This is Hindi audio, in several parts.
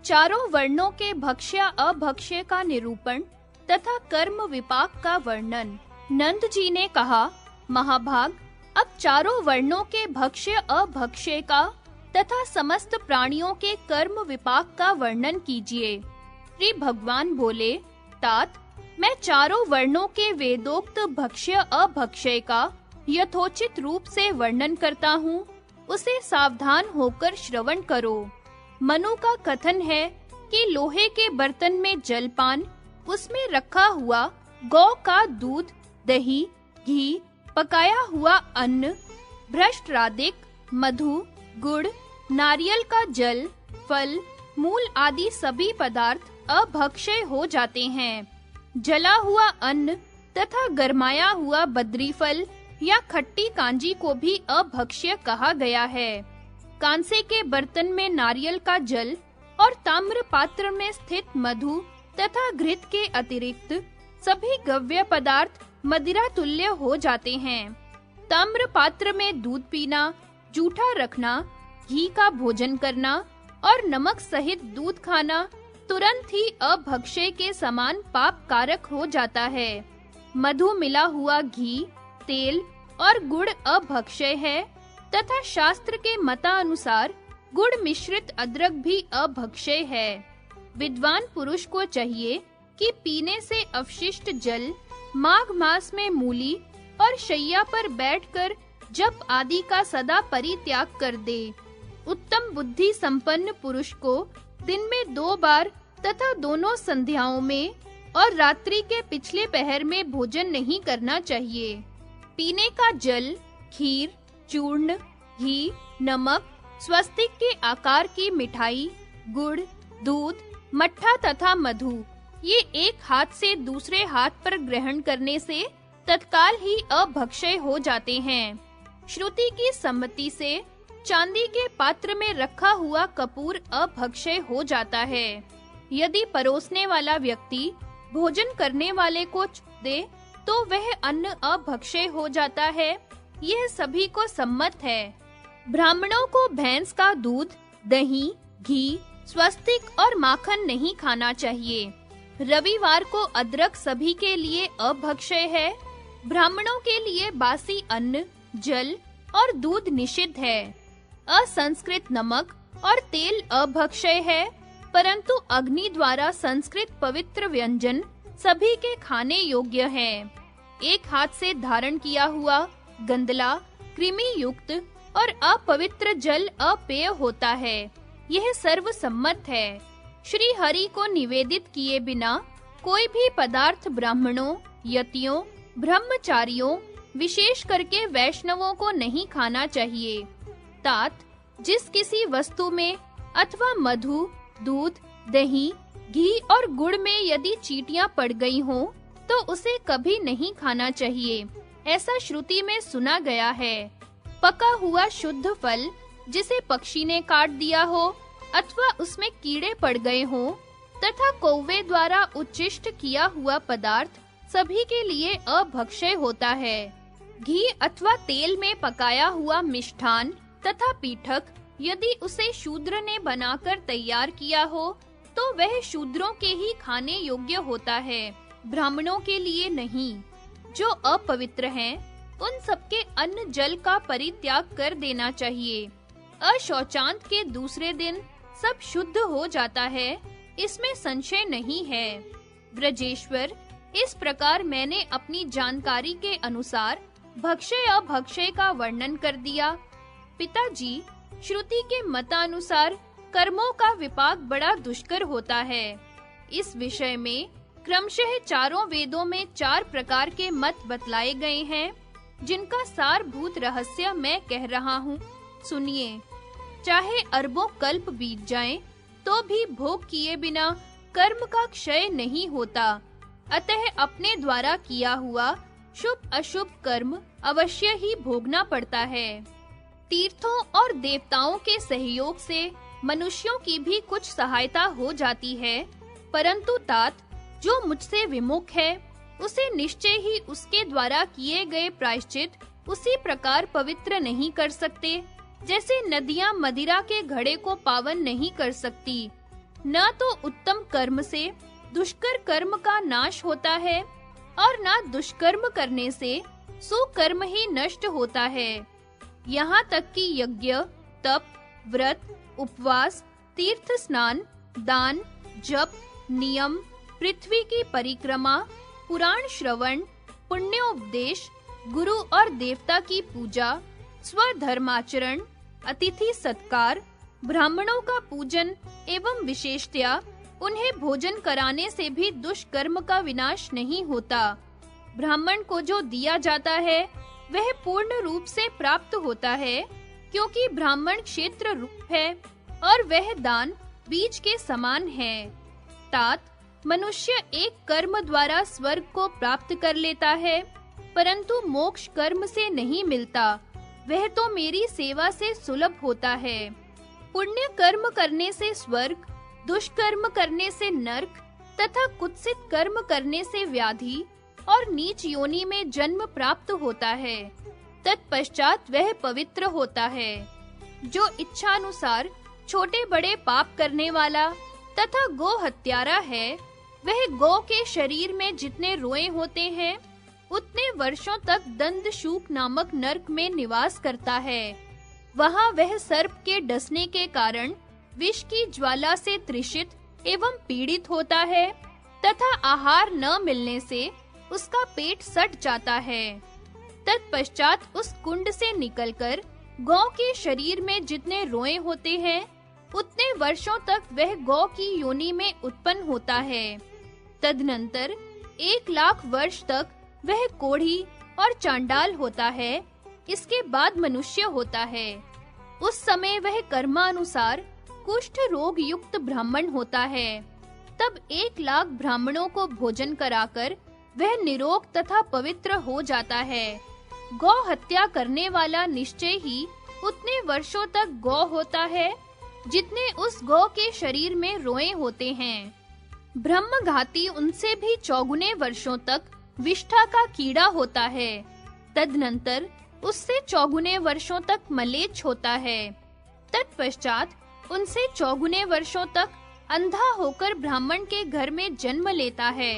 चारों वर्णों के भक्ष्य अभक्ष्य का निरूपण तथा कर्म विपाक का वर्णन। नंद जी ने कहा, महाभाग, अब चारों वर्णों के भक्ष्य अभक्ष्य का तथा समस्त प्राणियों के कर्म विपाक का वर्णन कीजिए। श्री भगवान बोले, तात, मैं चारों वर्णों के वेदोक्त भक्ष्य अभक्ष्य का यथोचित रूप से वर्णन करता हूँ, उसे सावधान होकर श्रवण करो। मनु का कथन है कि लोहे के बर्तन में जलपान, उसमें रखा हुआ गौ का दूध, दही, घी, पकाया हुआ अन्न, भ्रष्ट रादिक, मधु, गुड़, नारियल का जल, फल, मूल आदि सभी पदार्थ अभक्ष्य हो जाते हैं। जला हुआ अन्न तथा गरमाया हुआ बद्री फल या खट्टी कांजी को भी अभक्ष्य कहा गया है। कांसे के बर्तन में नारियल का जल और ताम्र पात्र में स्थित मधु तथा घृत के अतिरिक्त सभी गव्य पदार्थ मदिरा तुल्य हो जाते हैं। ताम्र पात्र में दूध पीना, जूठा रखना, घी का भोजन करना और नमक सहित दूध खाना तुरंत ही अभक्ष्य के समान पाप कारक हो जाता है। मधु मिला हुआ घी, तेल और गुड़ अभक्ष्य है तथा शास्त्र के मतानुसार गुड़ मिश्रित अदरक भी अभक्ष्य है। विद्वान पुरुष को चाहिए कि पीने से अवशिष्ट जल माघ मास में मूली और शैया पर बैठकर जप आदि का सदा परित्याग कर दे। उत्तम बुद्धि संपन्न पुरुष को दिन में 2 बार तथा दोनों संध्याओं में और रात्रि के पिछले पहर में भोजन नहीं करना चाहिए। पीने का जल, खीर, चूर्ण, घी, नमक, स्वस्तिक के आकार की मिठाई, गुड़, दूध, मट्ठा तथा मधु, ये एक हाथ से दूसरे हाथ पर ग्रहण करने से तत्काल ही अभक्ष्य हो जाते हैं। श्रुति की सम्मति से चांदी के पात्र में रखा हुआ कपूर अभक्ष्य हो जाता है। यदि परोसने वाला व्यक्ति भोजन करने वाले को छू दे तो वह अन्न अभक्ष्य हो जाता है। यह सभी को सम्मत है। ब्राह्मणों को भैंस का दूध, दही, घी, स्वस्तिक और माखन नहीं खाना चाहिए। रविवार को अदरक सभी के लिए अभक्ष्य है। ब्राह्मणों के लिए बासी अन्न, जल और दूध निषिद्ध है। असंस्कृत नमक और तेल अभक्ष्य है, परंतु अग्नि द्वारा संस्कृत पवित्र व्यंजन सभी के खाने योग्य हैं। एक हाथ से धारण किया हुआ गंदला, कृमि युक्त और अपवित्र जल अपेय होता है। यह सर्वसम्मत है। श्री हरि को निवेदित किए बिना कोई भी पदार्थ ब्राह्मणों, यतियों, ब्रह्मचारियों, विशेष करके वैष्णवों को नहीं खाना चाहिए। तात, जिस किसी वस्तु में अथवा मधु, दूध, दही, घी और गुड़ में यदि चींटियां पड़ गई हों, तो उसे कभी नहीं खाना चाहिए। ऐसा श्रुति में सुना गया है। पका हुआ शुद्ध फल जिसे पक्षी ने काट दिया हो अथवा उसमें कीड़े पड़ गए हों तथा कौवे द्वारा उच्चिष्ट किया हुआ पदार्थ सभी के लिए अभक्ष्य होता है। घी अथवा तेल में पकाया हुआ मिष्ठान तथा पीठक यदि उसे शूद्र ने बनाकर तैयार किया हो तो वह शूद्रों के ही खाने योग्य होता है, ब्राह्मणों के लिए नहीं। जो अपवित्र हैं, उन सबके अन्न जल का परित्याग कर देना चाहिए। अशौचांत के दूसरे दिन सब शुद्ध हो जाता है, इसमें संशय नहीं है। ब्रजेश्वर, इस प्रकार मैंने अपनी जानकारी के अनुसार भक्ष्य अभक्ष्य का वर्णन कर दिया। पिताजी, श्रुति के मतानुसार कर्मों का विपाक बड़ा दुष्कर होता है। इस विषय में क्रमशः चारों वेदों में 4 प्रकार के मत बतलाए गए हैं, जिनका सारभूत रहस्य मैं कह रहा हूँ। सुनिए। चाहे अरबों कल्प बीत जाएं, तो भी भोग किए बिना कर्म का क्षय नहीं होता। अतः अपने द्वारा किया हुआ शुभ अशुभ कर्म अवश्य ही भोगना पड़ता है। तीर्थों और देवताओं के सहयोग से मनुष्यों की भी कुछ सहायता हो जाती है, परंतु तात, जो मुझसे विमुख है, उसे निश्चय ही उसके द्वारा किए गए प्रायश्चित उसी प्रकार पवित्र नहीं कर सकते, जैसे नदियां मदिरा के घड़े को पावन नहीं कर सकती। न तो उत्तम कर्म से दुष्कर कर्म का नाश होता है और न दुष्कर्म करने से सुकर्म ही नष्ट होता है। यहाँ तक कि यज्ञ, तप, व्रत, उपवास, तीर्थ स्नान, दान, जप, नियम, पृथ्वी की परिक्रमा, पुराण श्रवण, पुण्योपदेश, गुरु और देवता की पूजा, स्वधर्माचरण, अतिथि सत्कार, ब्राह्मणों का पूजन एवं विशेषतया उन्हें भोजन कराने से भी दुष्कर्म का विनाश नहीं होता। ब्राह्मण को जो दिया जाता है वह पूर्ण रूप से प्राप्त होता है, क्योंकि ब्राह्मण क्षेत्र रूप है और वह दान बीज के समान है। तात, मनुष्य एक कर्म द्वारा स्वर्ग को प्राप्त कर लेता है, परंतु मोक्ष कर्म से नहीं मिलता। वह तो मेरी सेवा से सुलभ होता है। पुण्य कर्म करने से स्वर्ग, दुष्कर्म करने से नरक तथा कुत्सित कर्म करने से व्याधि और नीच योनि में जन्म प्राप्त होता है। तत्पश्चात वह पवित्र होता है। जो इच्छानुसार छोटे बड़े पाप करने वाला तथा गो हत्यारा है, वह गौ के शरीर में जितने रोए होते हैं उतने वर्षों तक दंडशूक नामक नरक में निवास करता है। वहां वह सर्प के डसने के कारण विष की ज्वाला से त्रिषित एवं पीड़ित होता है तथा आहार न मिलने से उसका पेट सट जाता है। तत्पश्चात उस कुंड से निकलकर गौ के शरीर में जितने रोए होते हैं उतने वर्षों तक वह गौ की योनि में उत्पन्न होता है। तदनंतर 1,00,000 वर्ष तक वह कोढ़ी और चांडाल होता है। इसके बाद मनुष्य होता है। उस समय वह कर्मानुसार कुष्ठ रोग युक्त ब्राह्मण होता है। तब 1,00,000 ब्राह्मणों को भोजन कराकर वह निरोग तथा पवित्र हो जाता है। गौ हत्या करने वाला निश्चय ही उतने वर्षों तक गौ होता है जितने उस गौ के शरीर में रोए होते हैं। ब्रह्मघाती उनसे भी 4 वर्षों तक विष्ठा का कीड़ा होता है। तदनंतर उससे 4 वर्षों तक मलेच्छ होता है। तत्पश्चात उनसे 4 वर्षों तक अंधा होकर ब्राह्मण के घर में जन्म लेता है।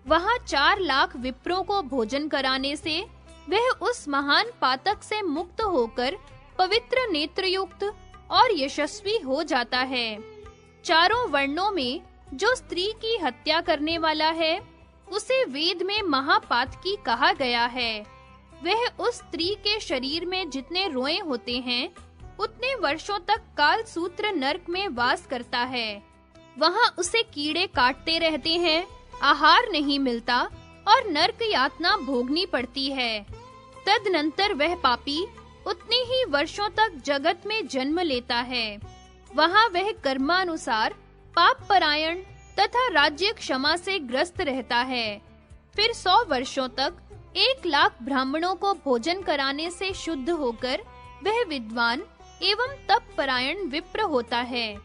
वहां 4,00,000 विप्रों को भोजन कराने से वह उस महान पातक से मुक्त होकर पवित्र नेत्रयुक्त और यशस्वी हो जाता है। चारों वर्णों में जो स्त्री की हत्या करने वाला है उसे वेद में महापातकी कहा गया है। वह उस स्त्री के शरीर में जितने रोए होते हैं उतने वर्षों तक कालसूत्र नरक में वास करता है। वहां उसे कीड़े काटते रहते हैं, आहार नहीं मिलता और नरक यातना भोगनी पड़ती है। तदनंतर वह पापी उतने ही वर्षों तक जगत में जन्म लेता है। वहां वह कर्मानुसार पाप परायण तथा राज्य क्षमा से ग्रस्त रहता है। फिर 100 वर्षों तक 1,00,000 ब्राह्मणों को भोजन कराने से शुद्ध होकर वह विद्वान एवं तप परायण विप्र होता है।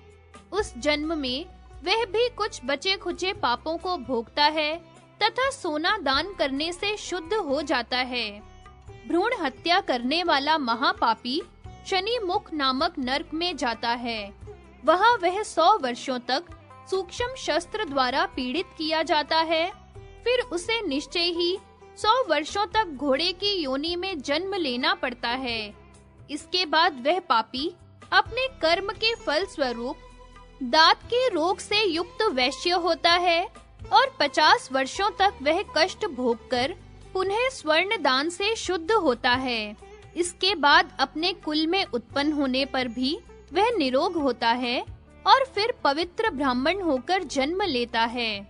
उस जन्म में वह भी कुछ बचे खुचे पापों को भोगता है तथा सोना दान करने से शुद्ध हो जाता है। भ्रूण हत्या करने वाला महापापी शनि मुख नामक नरक में जाता है। वहां वह 100 वर्षों तक सूक्ष्म शस्त्र द्वारा पीड़ित किया जाता है। फिर उसे निश्चय ही 100 वर्षों तक घोड़े की योनि में जन्म लेना पड़ता है। इसके बाद वह पापी अपने कर्म के फल स्वरूप दांत के रोग से युक्त वैश्य होता है और 50 वर्षों तक वह कष्ट भोगकर पुनः स्वर्ण दान से शुद्ध होता है। इसके बाद अपने कुल में उत्पन्न होने पर भी वह निरोग होता है और फिर पवित्र ब्राह्मण होकर जन्म लेता है।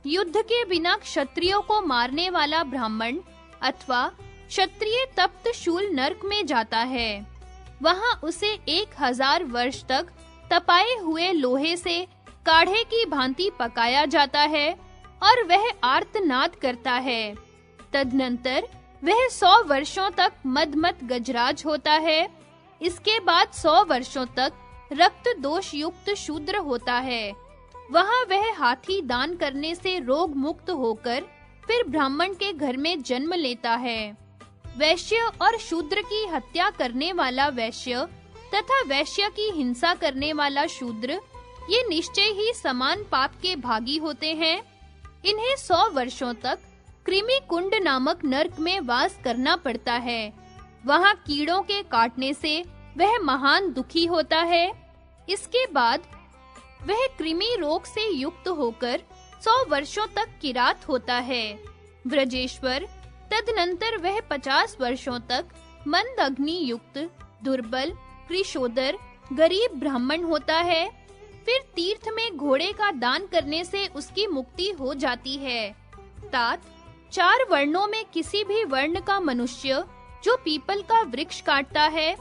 युद्ध के बिना क्षत्रियों को मारने वाला ब्राह्मण अथवा क्षत्रिय तप्त शूल नरक में जाता है। वहां उसे 1000 वर्ष तक तपाए हुए लोहे से काढ़े की भांति पकाया जाता है और वह आर्तनाद करता है। तदनंतर वह 100 वर्षों तक मदमत गजराज होता है। इसके बाद 100 वर्षों तक रक्त दोष युक्त शूद्र होता है। वहां वह हाथी दान करने से रोग मुक्त होकर फिर ब्राह्मण के घर में जन्म लेता है। वैश्य और शूद्र की हत्या करने वाला वैश्य तथा वैश्य की हिंसा करने वाला शूद्र ये निश्चय ही समान पाप के भागी होते हैं। इन्हें 100 वर्षों तक कृमि कुंड नामक नरक में वास करना पड़ता है। वहां कीड़ों के काटने से वह महान दुखी होता है। इसके बाद वह कृमि रोग से युक्त होकर 100 वर्षों तक किरात होता है। व्रजेश्वर तदनंतर वह 50 वर्षों तक मंद अग्नि युक्त, दुर्बल, कृशोदर, गरीब ब्राह्मण होता है। फिर तीर्थ में घोड़े का दान करने से उसकी मुक्ति हो जाती है। तात 4 वर्णों में किसी भी वर्ण का मनुष्य जो पीपल का वृक्ष काटता है,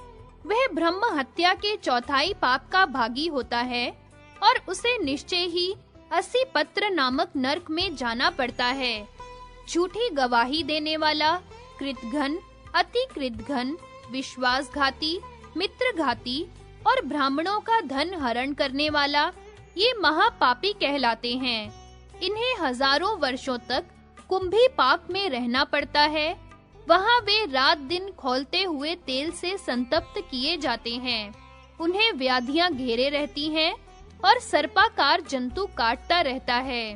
वह ब्रह्म हत्या के 1/4 पाप का भागी होता है और उसे निश्चय ही 80 पत्र नामक नरक में जाना पड़ता है। झूठी गवाही देने वाला, कृतघ्न, अति कृतघ्न, विश्वासघाती, मित्रघाती और ब्राह्मणों का धन हरण करने वाला, ये महापापी कहलाते हैं। इन्हें हजारों वर्षों तक कुंभी पाक में रहना पड़ता है। वहां वे रात दिन खौलते हुए तेल से संतप्त किए जाते हैं। उन्हें व्याधियां घेरे रहती हैं और सर्पाकार जंतु काटता रहता है।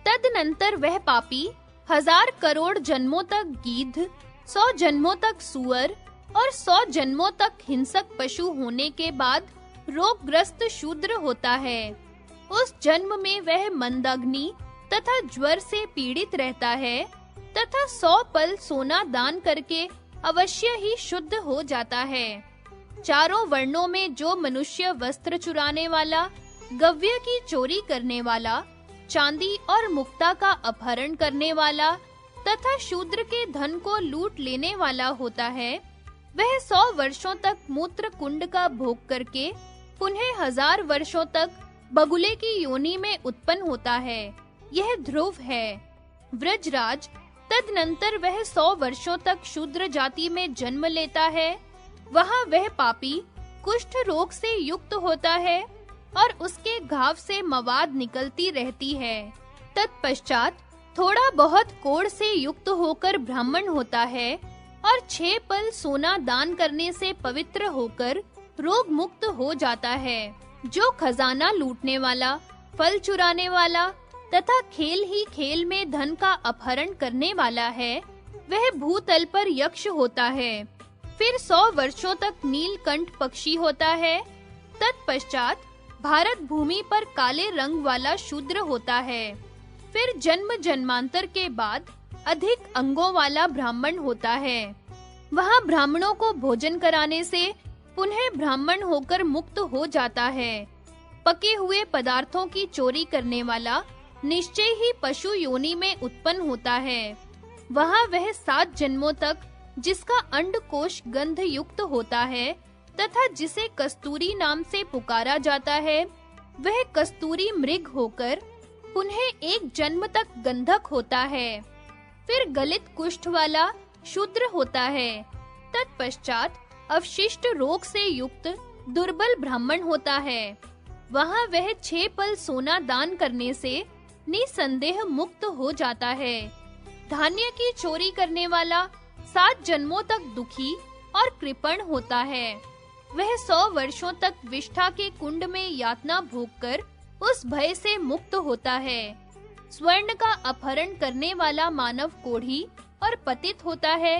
तदनंतर वह पापी 1000 करोड़ जन्मों तक गीध, 100 जन्मों तक सूअर और 100 जन्मों तक हिंसक पशु होने के बाद रोगग्रस्त शूद्र होता है। उस जन्म में वह मंदाग्नि तथा ज्वर से पीड़ित रहता है तथा 100 पल सोना दान करके अवश्य ही शुद्ध हो जाता है। चारों वर्णों में जो मनुष्य वस्त्र चुराने वाला, गव्य की चोरी करने वाला, चांदी और मुक्ता का अपहरण करने वाला तथा शूद्र के धन को लूट लेने वाला होता है, वह 100 वर्षों तक मूत्र कुंड का भोग करके पुनः 1000 वर्षों तक बगुले की योनि में उत्पन्न होता है। यह ध्रुव है। व्रजराज तदनंतर वह 100 वर्षों तक शूद्र जाति में जन्म लेता है। वहां वह पापी कुष्ठ रोग से युक्त होता है और उसके घाव से मवाद निकलती रहती है। तत्पश्चात थोड़ा बहुत कोढ़ से युक्त होकर ब्राह्मण होता है और 6 पल सोना दान करने से पवित्र होकर रोग मुक्त हो जाता है। जो खजाना लूटने वाला, फल चुराने वाला तथा खेल ही खेल में धन का अपहरण करने वाला है, वह भूतल पर यक्ष होता है। फिर 100 वर्षों तक नीलकंठ पक्षी होता है। तत्पश्चात भारत भूमि पर काले रंग वाला शूद्र होता है। फिर जन्म जन्मांतर के बाद अधिक अंगों वाला ब्राह्मण होता है। वहां ब्राह्मणों को भोजन कराने से पुनः ब्राह्मण होकर मुक्त हो जाता है। पके हुए पदार्थों की चोरी करने वाला निश्चय ही पशु योनि में उत्पन्न होता है। वहां वह 7 जन्मों तक, जिसका अंडकोश गंध युक्त होता है तथा जिसे कस्तूरी नाम से पुकारा जाता है, वह कस्तूरी मृग होकर पुनः 1 जन्म तक गंधक होता है। फिर गलित कुष्ठ वाला शूद्र होता है। तत्पश्चात अवशिष्ट रोग से युक्त दुर्बल ब्राह्मण होता है। वहां वह 6 पल सोना दान करने से निसंदेह मुक्त हो जाता है। धान्य की चोरी करने वाला 7 जन्मों तक दुखी और कृपण होता है। वह 100 वर्षों तक विष्ठा के कुंड में यातना भोगकर उस भय से मुक्त होता है। स्वर्ण का अपहरण करने वाला मानव कोढ़ी और पतित होता है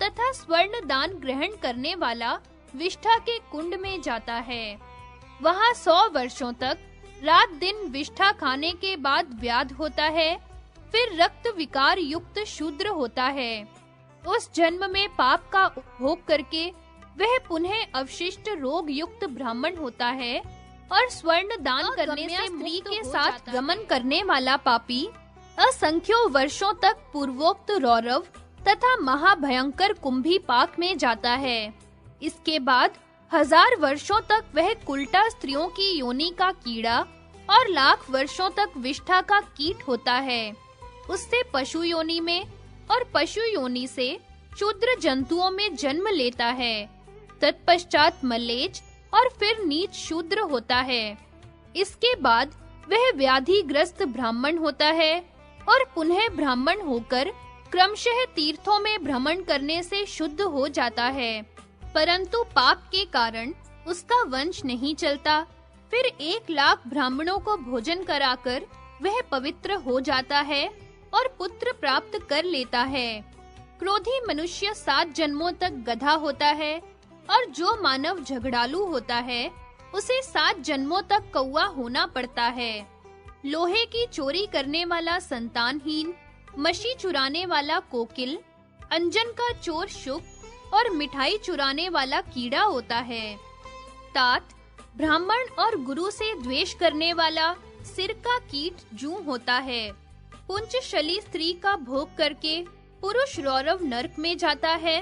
तथा स्वर्ण दान ग्रहण करने वाला विष्ठा के कुंड में जाता है। वहां 100 वर्षों तक रात दिन विष्ठा खाने के बाद व्याध होता है। फिर रक्त विकार युक्त शूद्र होता है। उस जन्म में पाप का उपभोग करके वह पुनः अवशिष्ट रोग युक्त ब्राह्मण होता है और स्वर्ण दान करने से स्त्री के साथ गमन करने वाला पापी असंख्यों वर्षों तक पूर्वोक्त रौरव तथा महाभयंकर कुंभी पाक में जाता है। इसके बाद 1000 वर्षों तक वह कुल्टा स्त्रियों की योनि का कीड़ा और लाख वर्षों तक विष्ठा का कीट होता है। उससे पशु योनि में और पशु योनि से क्षुद्र जंतुओं में जन्म लेता है। तत्पश्चात मलेच्छ और फिर नीच शूद्र होता है। इसके बाद वह व्याधिग्रस्त ब्राह्मण होता है और पुनः ब्राह्मण होकर क्रमशः तीर्थों में भ्रमण करने से शुद्ध हो जाता है। परंतु पाप के कारण उसका वंश नहीं चलता। फिर 1,00,000 ब्राह्मणों को भोजन कराकर वह पवित्र हो जाता है और पुत्र प्राप्त कर लेता है। क्रोधी मनुष्य 7 जन्मों तक गधा होता है और जो मानव झगड़ालू होता है उसे 7 जन्मों तक कौवा होना पड़ता है। लोहे की चोरी करने वाला संतानहीन, मछली चुराने वाला कोकिल, अंजन का चोर शुक और मिठाई चुराने वाला कीड़ा होता है। तात, ब्राह्मण और गुरु से द्वेष करने वाला सिर का कीट जूं होता है। पुंचशली स्त्री का भोग करके पुरुष रौरव नरक में जाता है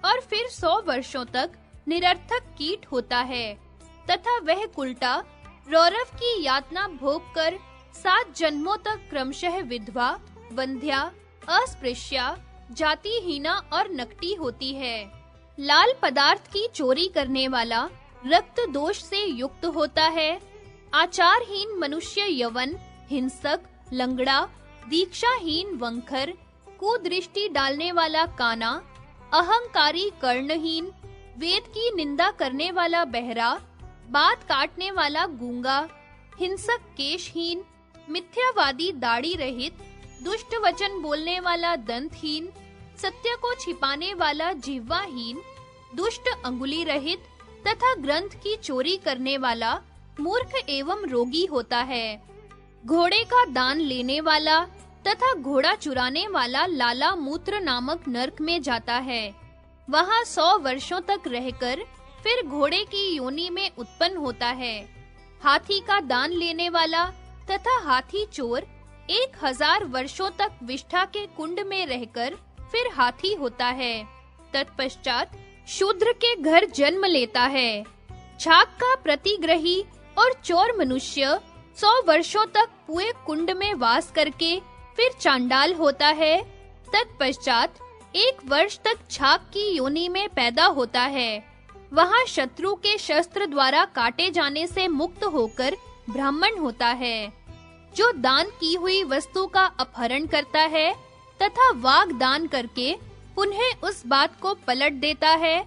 और फिर 100 वर्षों तक निरर्थक कीट होता है तथा वह कुलटा रौरव की यातना भोग कर 7 जन्मों तक क्रमशः विधवा, वंध्या, अस्पृश्या, जातिहीना और नकटी होती है। लाल पदार्थ की चोरी करने वाला रक्त दोष से युक्त होता है। आचारहीन मनुष्य यवन, हिंसक, लंगड़ा, दीक्षाहीन वंखर, कुदृष्टि डालने वाला काना, अहंकारी कर्णहीन, वेद की निंदा करने वाला बहरा, बात काटने वाला गूंगा, हिंसक केशहीन, मिथ्यावादी दाढ़ी रहित, दुष्ट वचन बोलने वाला दंतहीन, सत्य को छिपाने वाला जिह्वाहीन, दुष्ट अंगुली रहित तथा ग्रंथ की चोरी करने वाला मूर्ख एवं रोगी होता है। घोड़े का दान लेने वाला तथा घोड़ा चुराने वाला लाला मूत्र नामक नरक में जाता है। वहां 100 वर्षों तक रहकर फिर घोड़े की योनि में उत्पन्न होता है। हाथी का दान लेने वाला तथा हाथी चोर 1000 वर्षों तक विष्ठा के कुंड में रहकर फिर हाथी होता है। तत्पश्चात शूद्र के घर जन्म लेता है। छाक का प्रतिग्रही और चोर मनुष्य 100 वर्षों तक पुए कुंड में वास करके फिर चांडाल होता है। तत्पश्चात 1 वर्ष तक छाक की योनि में पैदा होता है। वहां शत्रु के शस्त्र द्वारा काटे जाने से मुक्त होकर ब्राह्मण होता है। जो दान की हुई वस्तु का अपहरण करता है तथा वाग दान करके पुनः उस बात को पलट देता है,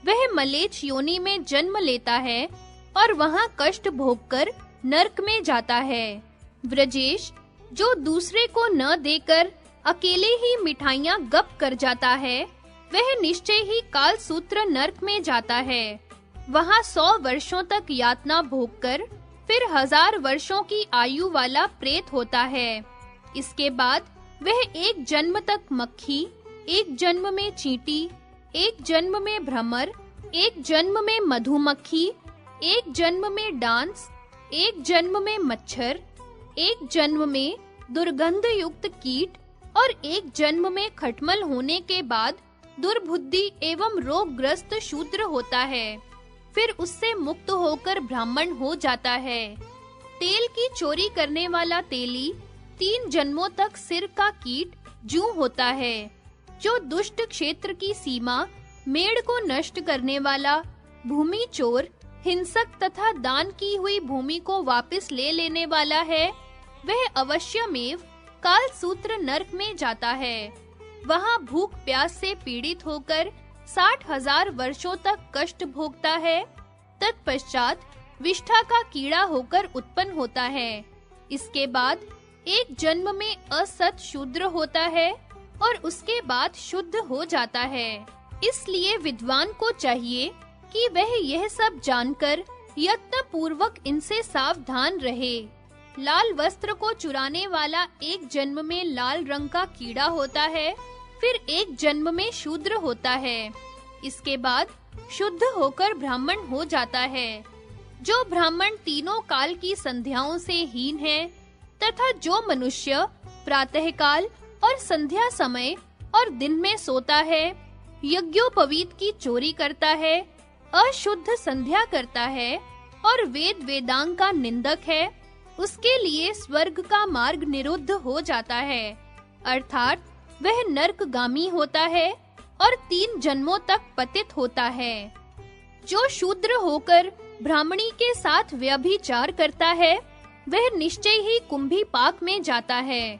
वह मलेच्छ योनि में जन्म लेता है और वहां कष्ट भोगकर नरक में जाता है। व्रजेश, जो दूसरे को न देकर अकेले ही मिठाइयां गप कर जाता है, वह निश्चय ही कालसूत्र नरक में जाता है। वहां 100 वर्षों तक यातना भोगकर फिर 1000 वर्षों की आयु वाला प्रेत होता है। इसके बाद वह 1 जन्म तक मक्खी, 1 जन्म में चींटी, 1 जन्म में भ्रमर, 1 जन्म में मधुमक्खी, 1 जन्म में डांस, 1 जन्म में मच्छर, 1 जन्म में दुर्गंध युक्त कीट और 1 जन्म में खटमल होने के बाद दुर्बुद्धि एवं रोगग्रस्त शूद्र होता है। फिर उससे मुक्त होकर ब्राह्मण हो जाता है। तेल की चोरी करने वाला तेली 3 जन्मों तक सिर का कीट जूं होता है। जो दुष्ट क्षेत्र की सीमा मेड़ को नष्ट करने वाला, भूमि चोर, हिंसक तथा दान की हुई भूमि को वापस ले लेने वाला है, वह अवश्यमेव कालसूत्र नरक में जाता है। वहां भूख प्यास से पीड़ित होकर 60,000 वर्षों तक कष्ट भोगता है। तत्पश्चात विष्ठा का कीड़ा होकर उत्पन्न होता है। इसके बाद 1 जन्म में असत शूद्र होता है और उसके बाद शुद्ध हो जाता है। इसलिए विद्वान को चाहिए कि वह यह सब जानकर यत्न पूर्वक इनसे सावधान रहे। लाल वस्त्र को चुराने वाला 1 जन्म में लाल रंग का कीड़ा होता है, फिर 1 जन्म में शूद्र होता है। इसके बाद शुद्ध होकर ब्राह्मण हो जाता है। जो ब्राह्मण तीनों काल की संध्याओं से हीन है तथा जो मनुष्य प्रातःकाल और संध्या समय और दिन में सोता है, यज्ञोपवीत की चोरी करता है, अशुद्ध संध्या करता है और वेद वेदांग का निंदक है, उसके लिए स्वर्ग का मार्ग निरुद्ध हो जाता है। अर्थात वह नरकगामी होता है और 3 जन्मों तक पतित होता है। जो शूद्र होकर ब्राह्मणी के साथ व्यभिचार करता है, वह निश्चय ही कुंभी पाक में जाता है।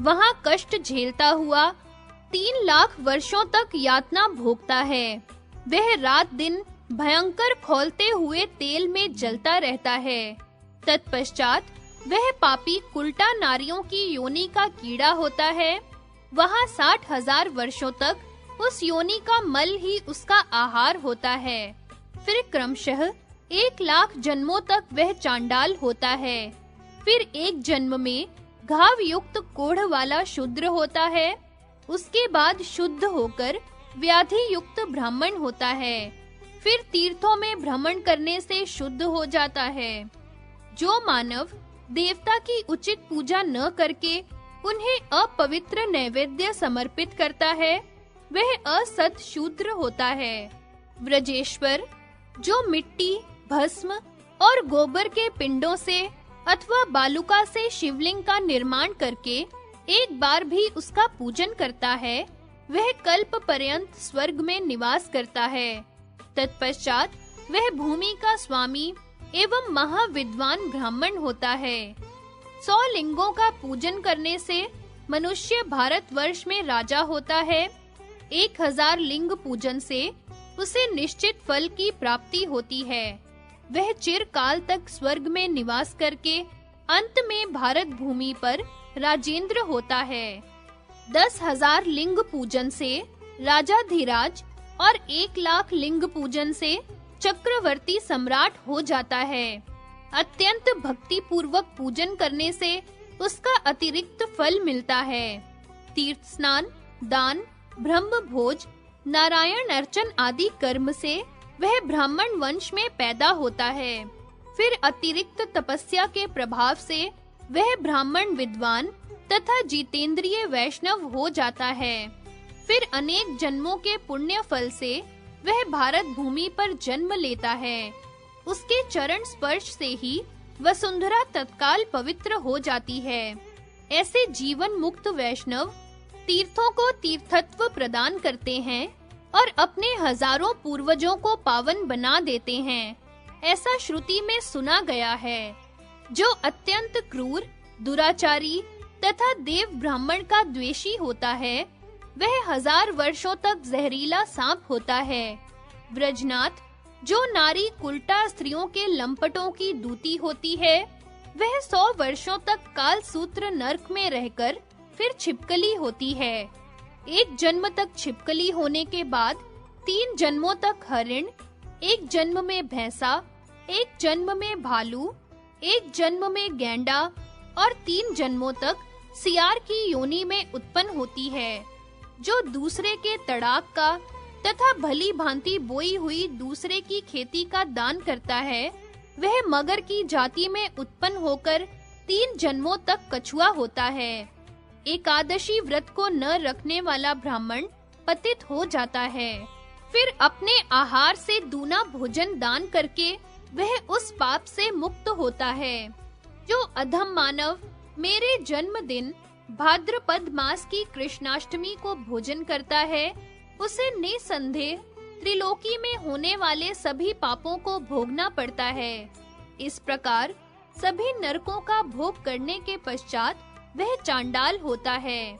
वहां कष्ट झेलता हुआ 3 लाख वर्षों तक यातना भोगता है। वह रात दिन भयंकर खौलते हुए तेल में जलता रहता है। तत्पश्चात वह पापी कुल्टा नारियों की योनि का कीड़ा होता है। वहां 60,000 वर्षों तक उस योनि का मल ही उसका आहार होता है। फिर क्रमशः 1,00,000 जन्मों तक वह चांडाल होता है। फिर एक जन्म में घाव युक्त कोढ़ वाला शूद्र होता है। उसके बाद शुद्ध होकर व्याधि युक्त ब्राह्मण होता है। फिर तीर्थों में भ्रमण करने से शुद्ध हो जाता है। जो मानव देवता की उचित पूजा न करके उन्हें अपवित्र नैवेद्य समर्पित करता है, वह असत शूद्र होता है। व्रजेश्वर, जो मिट्टी, भस्म और गोबर के पिंडों से अथवा बालुका से शिवलिंग का निर्माण करके एक बार भी उसका पूजन करता है, वह कल्प पर्यंत स्वर्ग में निवास करता है। तत्पश्चात वह भूमि का स्वामी एवं महाविद्वान ब्राह्मण होता है। 100 लिंगों का पूजन करने से मनुष्य भारतवर्ष में राजा होता है। 1000 लिंग पूजन से उसे निश्चित फल की प्राप्ति होती है। वह चिरकाल तक स्वर्ग में निवास करके अंत में भारत भूमि पर राजेंद्र होता है। 10,000 लिंग पूजन से राजाधिराज और 1,00,000 लिंग पूजन से चक्रवर्ती सम्राट हो जाता है। अत्यंत भक्ति पूर्वक पूजन करने से उसका अतिरिक्त फल मिलता है। तीर्थ स्नान, दान, ब्रह्म भोज, नारायण अर्चन आदि कर्म से वह ब्राह्मण वंश में पैदा होता है। फिर अतिरिक्त तपस्या के प्रभाव से वह ब्राह्मण विद्वान तथा जितेंद्रिय वैष्णव हो जाता है। फिर अनेक जन्मों के पुण्य फल से वह भारत भूमि पर जन्म लेता है। उसके चरण स्पर्श से ही वसुंधरा तत्काल पवित्र हो जाती है। ऐसे जीवन मुक्त वैष्णव तीर्थों को तीर्थत्व प्रदान करते हैं और अपने हजारों पूर्वजों को पावन बना देते हैं। ऐसा श्रुति में सुना गया है। जो अत्यंत क्रूर, दुराचारी तथा देव ब्राह्मण का द्वेषी होता है, वह 1000 वर्षों तक जहरीला सांप होता है। व्रजनाथ, जो नारी कुल्टा स्त्रियों के लंपटों की दूती होती है, वह 100 वर्षों तक काल सूत्र नरक में रहकर फिर छिपकली होती है। एक जन्म तक छिपकली होने के बाद 3 जन्मों तक हरिण, एक जन्म में भैंसा, एक जन्म में भालू, एक जन्म में गैंडा और 3 जन्मों तक सियार की योनि में उत्पन्न होती है। जो दूसरे के तड़ाक का तथा भली भांति बोई हुई दूसरे की खेती का दान करता है, वह मगर की जाति में उत्पन्न होकर 3 जन्मों तक कछुआ होता है। एकादशी व्रत को न रखने वाला ब्राह्मण पतित हो जाता है। फिर अपने आहार से दूना भोजन दान करके वह उस पाप से मुक्त होता है। जो अधम मानव मेरे जन्मदिन भाद्रपद मास की कृष्णाष्टमी को भोजन करता है, उसे निसंदेह त्रिलोकी में होने वाले सभी पापों को भोगना पड़ता है। इस प्रकार सभी नरकों का भोग करने के पश्चात वह चांडाल होता है।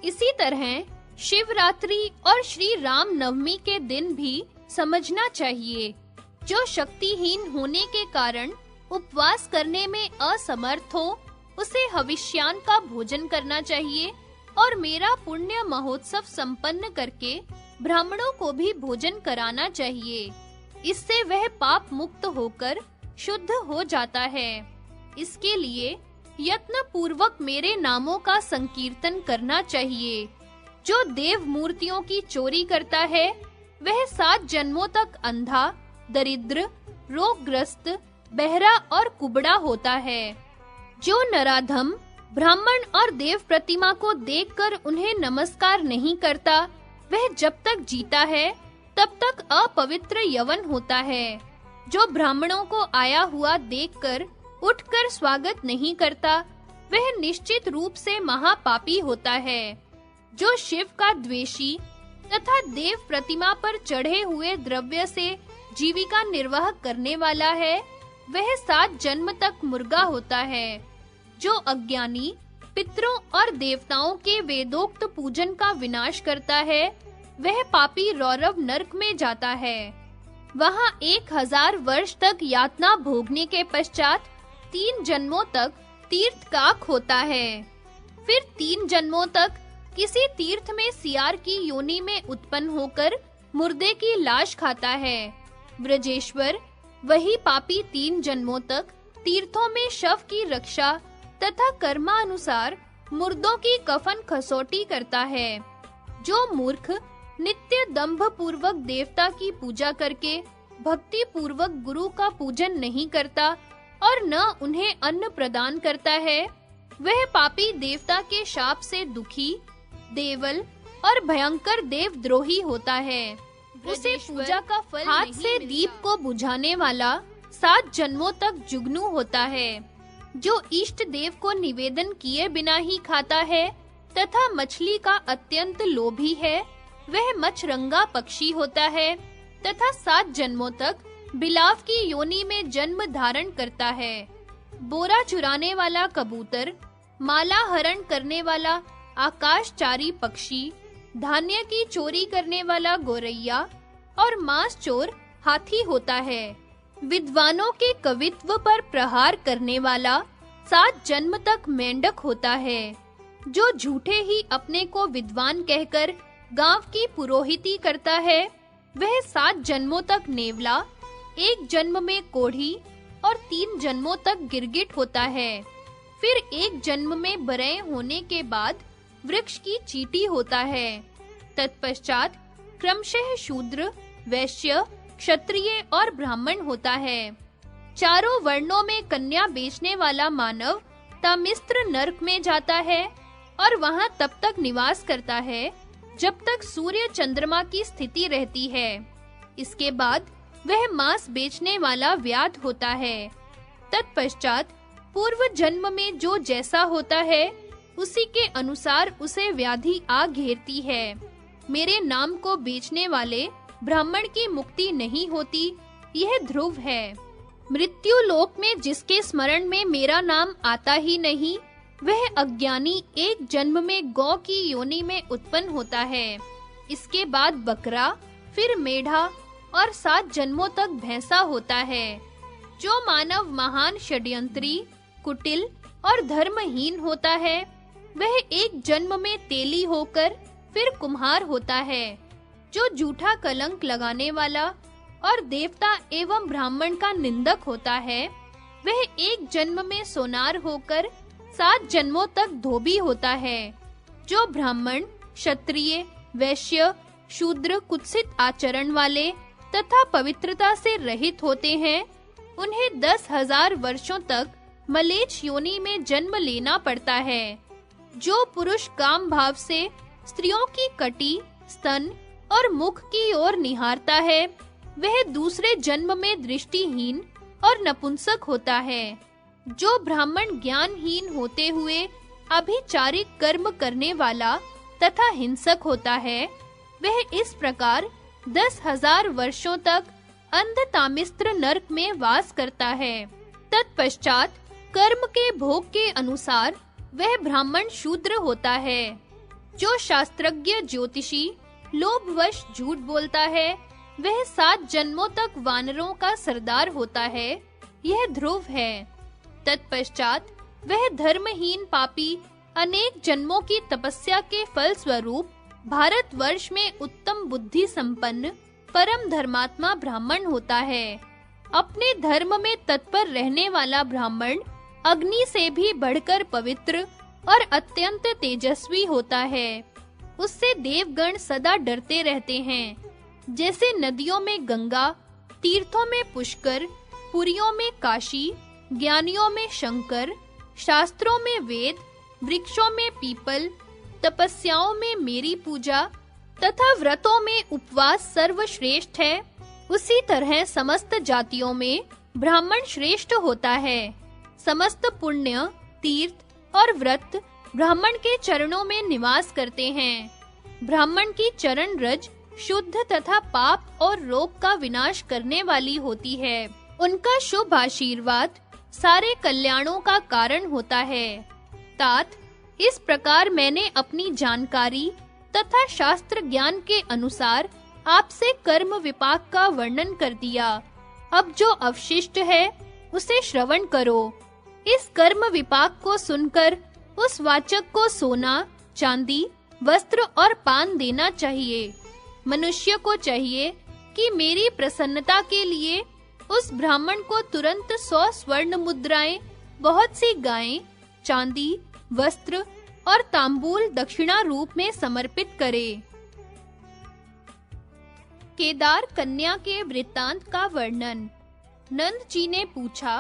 इसी तरह शिवरात्रि और श्री राम नवमी के दिन भी समझना चाहिए। जो शक्तिहीन होने के कारण उपवास करने में असमर्थ हो, उसे हविष्यान का भोजन करना चाहिए और मेरा पुण्य महोत्सव संपन्न करके ब्राह्मणों को भी भोजन कराना चाहिए। इससे वह पाप मुक्त होकर शुद्ध हो जाता है। इसके लिए यत्न पूर्वक मेरे नामों का संकीर्तन करना चाहिए। जो देव मूर्तियों की चोरी करता है, वह 7 जन्मों तक अंधा, दरिद्र, रोगग्रस्त, बहरा और कुबड़ा होता है। जो नराधम ब्राह्मण और देव प्रतिमा को देखकर उन्हें नमस्कार नहीं करता, वह जब तक जीता है तब तक अपवित्र यवन होता है। जो ब्राह्मणों को आया हुआ देखकर उठकर स्वागत नहीं करता, वह निश्चित रूप से महापापी होता है। जो शिव का द्वेषी तथा देव प्रतिमा पर चढ़े हुए द्रव्य से जीविका निर्वाह करने वाला है, वह 7 जन्म तक मुर्गा होता है। जो अज्ञानी पितरों और देवताओं के वेदोक्त पूजन का विनाश करता है, वह पापी रौरव नरक में जाता है। वहां 1000 वर्ष तक यातना भोगने के पश्चात 3 जन्मों तक तीर्थकाक होता है। फिर 3 जन्मों तक किसी तीर्थ में सियार की योनि में उत्पन्न होकर मुर्दे की लाश खाता है। ब्रजेश्वर वही पापी 3 जन्मों तक तीर्थों में शव की रक्षा तथा कर्मानुसार मुर्दों की कफन खसोटी करता है। जो मूर्ख नित्य दंभ पूर्वक देवता की पूजा करके भक्ति पूर्वक गुरु का पूजन नहीं करता और न उन्हें अन्न प्रदान करता है, वह पापी देवता के शाप से दुखी, देवल और भयंकर देवद्रोही होता है। उसे पूजा का फल हाथ से दीप को बुझाने वाला 7 जन्मों तक जुगनू होता है। जो इष्ट देव को निवेदन किए बिना ही खाता है तथा मछली का अत्यंत लोभी है, वह मछरंगा पक्षी होता है तथा 7 जन्मों तक बिलाव की योनि में जन्म धारण करता है। बोरा चुराने वाला कबूतर, माला हरण करने वाला आकाशचारी पक्षी, धान्य की चोरी करने वाला गोरैया और मांस चोर हाथी होता है। विद्वानों के कवित्व पर प्रहार करने वाला 7 जन्म तक मेंढक होता है। जो झूठे ही अपने को विद्वान कहकर गांव की पुरोहिती करता है, वह 7 जन्मों तक नेवला, 1 जन्म में कोढ़ी और 3 जन्मों तक गिरगिट होता है। फिर 1 जन्म में बरय होने के बाद वृक्ष की चींटी होता है। तत्पश्चात क्रमशः शूद्र, वैश्य, क्षत्रिय और ब्राह्मण होता है। चारों वर्णों में कन्या बेचने वाला मानव तामिस्त्र नरक में जाता है और वहां तब तक निवास करता है जब तक सूर्य चंद्रमा की स्थिति रहती है। इसके बाद वह मांस बेचने वाला व्याध होता है। तत्पश्चात पूर्व जन्म में जो जैसा होता है, उसी के अनुसार उसे व्याधि आ घेरती है। मेरे नाम को बेचने वाले ब्राह्मण की मुक्ति नहीं होती, यह ध्रुव है। मृत्यु लोक में जिसके स्मरण में मेरा नाम आता ही नहीं, वह अज्ञानी 1 जन्म में गौ की योनि में उत्पन्न होता है। इसके बाद बकरा, फिर मेढ़ा और 7 जन्मों तक भैंसा होता है। जो मानव महान षड्यंत्री, कुटिल और धर्महीन होता है, वह 1 जन्म में तेली होकर फिर कुम्हार होता है। जो झूठा कलंक लगाने वाला और देवता एवं ब्राह्मण का निंदक होता है, वह 1 जन्म में सोनार होकर 7 जन्मों तक धोबी होता है। जो ब्राह्मण, क्षत्रिय, वैश्य, शूद्र कुत्सित आचरण वाले तथा पवित्रता से रहित होते हैं, उन्हें 10,000 वर्षों तक मलेच्छ योनि में जन्म लेना पड़ता है। जो पुरुष काम भाव से स्त्रियों की कटी, स्तन और मुख की ओर निहारता है, वह दूसरे जन्म में दृष्टिहीन और नपुंसक होता है। जो ब्राह्मण ज्ञानहीन होते हुए अभिचारिक कर्म करने वाला तथा हिंसक होता है, वह इस प्रकार 10,000 वर्षों तक अंधतामिस्त्र नरक में वास करता है। तत्पश्चात कर्म के भोग के अनुसार वह ब्राह्मण शूद्र होता है। जो शास्त्रज्ञ ज्योतिषी लोभवश झूठ बोलता है, वह 7 जन्मों तक वानरों का सरदार होता है। यह ध्रुव है। तत्पश्चात वह धर्महीन पापी अनेक जन्मों की तपस्या के फल स्वरूप भारतवर्ष में उत्तम बुद्धि संपन्न परम धर्मात्मा ब्राह्मण होता है। अपने धर्म में तत्पर रहने वाला ब्राह्मण अग्नि से भी बढ़कर पवित्र और अत्यंत तेजस्वी होता है। उससे देवगण सदा डरते रहते हैं। जैसे नदियों में गंगा, तीर्थों में पुष्कर, पुरियों में काशी, ज्ञानियों में शंकर, शास्त्रों में वेद, वृक्षों में पीपल, तपस्याओं में मेरी पूजा तथा व्रतों में उपवास सर्वश्रेष्ठ है, उसी तरह समस्त जातियों में ब्राह्मण श्रेष्ठ होता है। समस्त पुण्य, तीर्थ और व्रत ब्राह्मण के चरणों में निवास करते हैं। ब्राह्मण की चरण रज शुद्ध तथा पाप और रोग का विनाश करने वाली होती है। उनका शुभ आशीर्वाद सारे कल्याणों का कारण होता है। तात, इस प्रकार मैंने अपनी जानकारी तथा शास्त्र ज्ञान के अनुसार आपसे कर्म विपाक का वर्णन कर दिया। अब जो अवशिष्ट है उसे श्रवण करो। इस कर्म विपाक को सुनकर उस वाचक को सोना, चांदी, वस्त्र और पान देना चाहिए। मनुष्य को चाहिए कि मेरी प्रसन्नता के लिए उस ब्राह्मण को तुरंत 100 स्वर्ण मुद्राएं, बहुत सी गायें, चांदी, वस्त्र और तांबूल दक्षिणा रूप में समर्पित करे। केदार कन्या के वृत्तांत का वर्णन। नंद जी ने पूछा,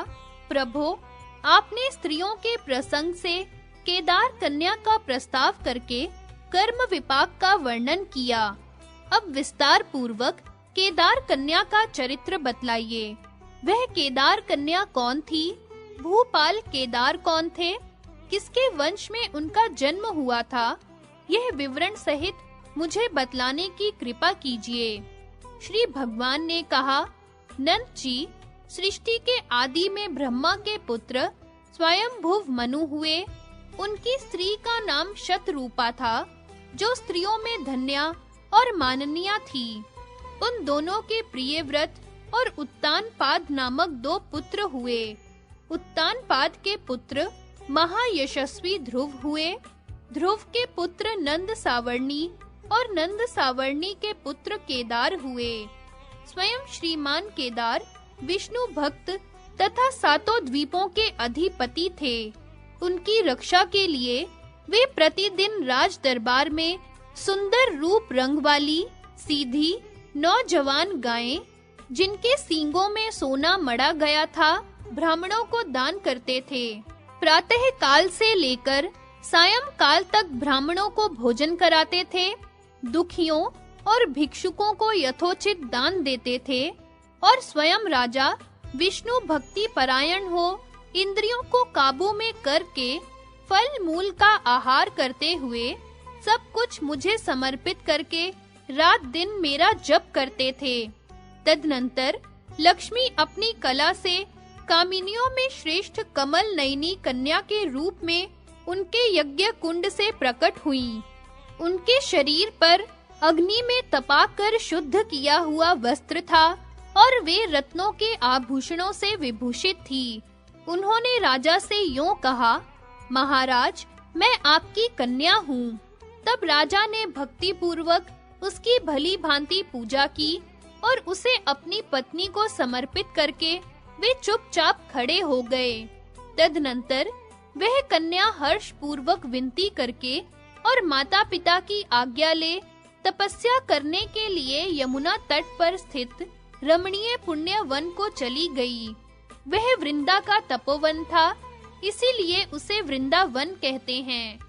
प्रभो, आपने स्त्रियों के प्रसंग से केदार कन्या का प्रस्ताव करके कर्म विपाक का वर्णन किया। अब विस्तार पूर्वक केदार कन्या का चरित्र बतलाइए। वह केदार कन्या कौन थी? भूपाल केदार कौन थे? किसके वंश में उनका जन्म हुआ था? यह विवरण सहित मुझे बतलाने की कृपा कीजिए। श्री भगवान ने कहा, नंद जी, सृष्टि के आदि में ब्रह्मा के पुत्र स्वयंभुव मनु हुए। उनकी स्त्री का नाम शतरूपा था, जो स्त्रियों में धन्या और माननीय थी। उन दोनों के प्रियव्रत और उत्तानपाद नामक 2 पुत्र हुए। उत्तानपाद के पुत्र महायशस्वी ध्रुव हुए। ध्रुव के पुत्र नंद सावर्णी और नंद सावर्णी के पुत्र केदार हुए। स्वयं श्रीमान केदार विष्णु भक्त तथा 7 द्वीपों के अधिपति थे। उनकी रक्षा के लिए वे प्रतिदिन राज दरबार में सुंदर रूप रंग वाली सीधी नौजवान गायें, जिनके सींगों में सोना मढ़ा गया था, ब्राह्मणों को दान करते थे। प्रातः काल से लेकर सायं काल तक ब्राह्मणों को भोजन कराते थे। दुखियों और भिक्षुकों को यथोचित दान देते थे और स्वयं राजा विष्णु भक्ति परायण हो इंद्रियों को काबू में करके फल मूल का आहार करते हुए सब कुछ मुझे समर्पित करके रात दिन मेरा जप करते थे। तदनंतर लक्ष्मी अपनी कला से कामिनियों में श्रेष्ठ कमल नयनी कन्या के रूप में उनके यज्ञ कुंड से प्रकट हुई। उनके शरीर पर अग्नि में तपाकर शुद्ध किया हुआ वस्त्र था और वे रत्नों के आभूषणों से विभूषित थी। उन्होंने राजा से यूं कहा, महाराज, मैं आपकी कन्या हूँ। तब राजा ने भक्ति पूर्वक उसकी भली भांति पूजा की और उसे अपनी पत्नी को समर्पित करके वे चुपचाप खड़े हो गए। तदनंतर वह कन्या हर्ष पूर्वक विनती करके और माता-पिता की आज्ञा ले तपस्या करने के लिए यमुना तट पर स्थित रमणीय पुण्य वन को चली गई। वह वृंदा का तपोवन था, इसीलिए उसे वृंदावन कहते हैं।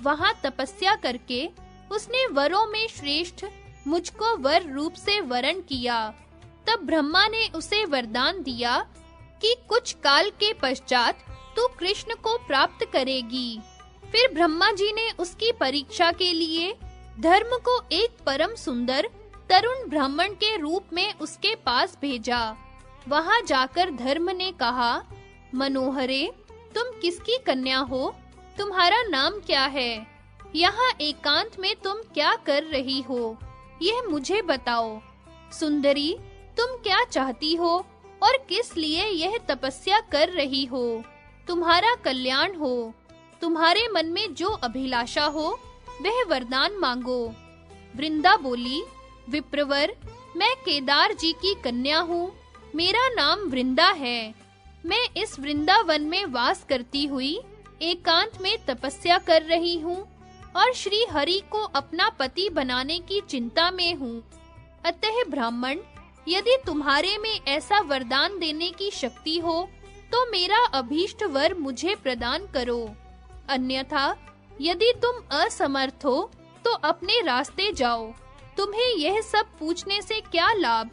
वहां तपस्या करके उसने वरों में श्रेष्ठ मुझको वर रूप से वरण किया। तब ब्रह्मा ने उसे वरदान दिया कि कुछ काल के पश्चात तू कृष्ण को प्राप्त करेगी। फिर ब्रह्मा जी ने उसकी परीक्षा के लिए धर्म को एक परम सुंदर तरुण ब्राह्मण के रूप में उसके पास भेजा। वहां जाकर धर्म ने कहा, मनोहरे, तुम किसकी कन्या हो? तुम्हारा नाम क्या है? यहाँ एकांत में तुम क्या कर रही हो? यह मुझे बताओ। सुंदरी, तुम क्या चाहती हो और किस लिए यह तपस्या कर रही हो? तुम्हारा कल्याण हो। तुम्हारे मन में जो अभिलाषा हो वह वरदान मांगो। वृंदा बोली, विप्रवर, मैं केदार जी की कन्या हूँ। मेरा नाम वृंदा है। मैं इस वृंदावन में वास करती हुई एकांत में तपस्या कर रही हूँ और श्री हरि को अपना पति बनाने की चिंता में हूँ। अतः ब्राह्मण, यदि तुम्हारे में ऐसा वरदान देने की शक्ति हो तो मेरा अभीष्ट वर मुझे प्रदान करो। अन्यथा यदि तुम असमर्थ हो तो अपने रास्ते जाओ। तुम्हें यह सब पूछने से क्या लाभ?